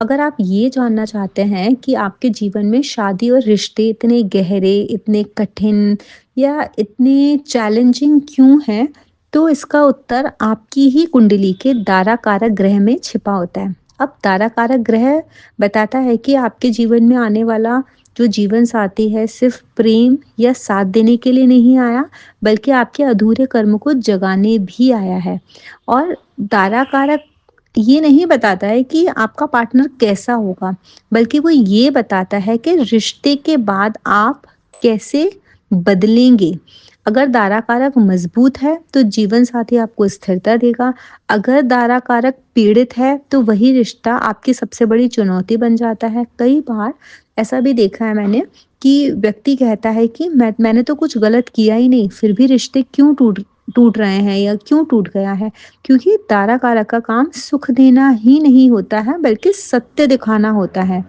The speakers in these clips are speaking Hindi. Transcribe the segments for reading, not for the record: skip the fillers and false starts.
अगर आप ये जानना चाहते हैं कि आपके जीवन में शादी और रिश्ते इतने गहरे, इतने कठिन या इतने चैलेंजिंग क्यों हैं, तो इसका उत्तर आपकी ही कुंडली के दारा कारक ग्रह में छिपा होता है। अब दारा कारक ग्रह बताता है कि आपके जीवन में आने वाला जो जीवन साथी है, सिर्फ प्रेम या साथ देने के लिए नहीं आया, बल्कि आपके अधूरे कर्म को जगाने भी आया है। और दारा कारक ये नहीं बताता है कि आपका पार्टनर कैसा होगा, बल्कि वो ये बताता है कि रिश्ते के बाद आप कैसे बदलेंगे। अगर दारा कारक मजबूत है, तो जीवन साथी आपको स्थिरता देगा। अगर दारा कारक पीड़ित है, तो वही रिश्ता आपकी सबसे बड़ी चुनौती बन जाता है। कई बार ऐसा भी देखा है मैंने कि व्यक्ति कहता है कि मैंने तो कुछ गलत किया ही नहीं, फिर भी रिश्ते क्यों टूट टूट रहे हैं या क्यों टूट गया है? क्योंकि तारा कारक का काम सुख देना ही नहीं होता है, बल्कि सत्य दिखाना होता है।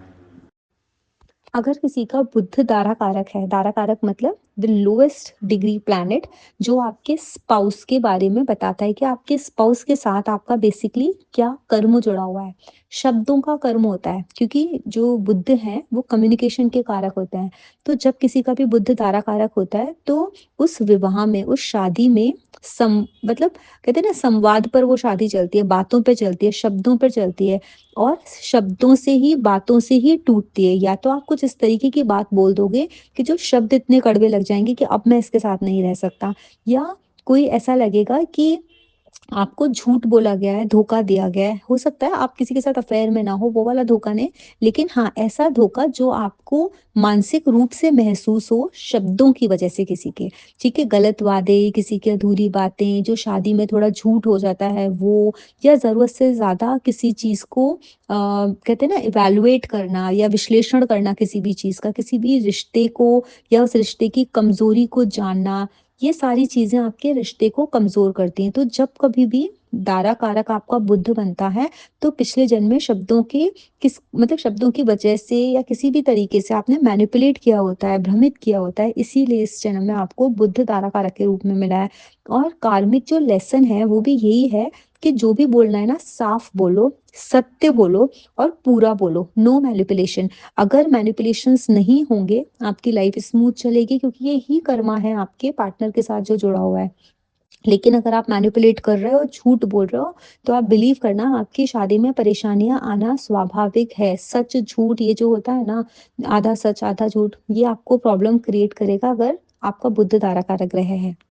अगर किसी का बुध दारा कारक है, दारा कारक मतलब द लोएस्ट डिग्री प्लैनेट, जो आपके स्पाउस के बारे में बताता है कि आपके स्पाउस के साथ आपका बेसिकली क्या कर्म जुड़ा हुआ है। शब्दों का कर्म होता है, क्योंकि जो बुध है वो कम्युनिकेशन के कारक होते हैं। तो जब किसी का भी बुध दारा कारक होता है, तो उस विवाह में, उस शादी में मतलब कहते हैं ना, संवाद पर वो शादी चलती है, बातों पे चलती है, शब्दों पर चलती है। और शब्दों से ही, बातों से ही टूटती है। या तो आप कुछ इस तरीके की बात बोल दोगे कि जो शब्द इतने कड़वे लग जाएँगे कि अब मैं इसके साथ नहीं रह सकता, या कोई ऐसा लगेगा कि आपको झूठ बोला गया है, धोखा दिया गया है। हो सकता है आप किसी के साथ अफ़ेयर में ना हो, वो वाला धोखा नहीं, लेकिन हाँ, ऐसा धोखा जो आपको मानसिक रूप से महसूस हो शब्दों की वजह से किसी के, ठीक है? गलत वादे, किसी की अधूरी बातें, जो शादी में थोड़ा झूठ हो जाता है वो, या ज़रूरत से ज़्यादा किसी चीज़ को कहते हैं ना, इवैल्यूएट करना या विश्लेषण करना किसी भी चीज़ का, किसी भी रिश्ते को या उस रिश्ते की कमज़ोरी को जानना, ये सारी चीज़ें आपके रिश्ते को कमज़ोर करती हैं। तो जब कभी भी दारा कारक आपका बुध बनता है, तो पिछले जन्म में शब्दों की शब्दों की वजह से या किसी भी तरीके से आपने मैनिपुलेट किया होता है, भ्रमित किया होता है, इसीलिए इस जन्म में आपको बुध दारा कारक के रूप में मिला है। और कार्मिक जो लेसन है, वो भी यही है कि जो भी बोलना है ना, साफ बोलो, सत्य बोलो और पूरा बोलो, नो मैनिपुलेशन। अगर मैनिपुलेशंस नहीं होंगे, आपकी लाइफ स्मूथ चलेगी, क्योंकि ये ही कर्मा है आपके पार्टनर के साथ जो जुड़ा हुआ है। लेकिन अगर आप मैनिपुलेट कर रहे हो, झूठ बोल रहे हो, तो आप बिलीव करना, आपकी शादी में परेशानियाँ आना स्वाभाविक है। सच झूठ ये जो होता है ना, आधा सच आधा झूठ, ये आपको प्रॉब्लम क्रिएट करेगा अगर आपका बुध तारा कारक ग्रह है।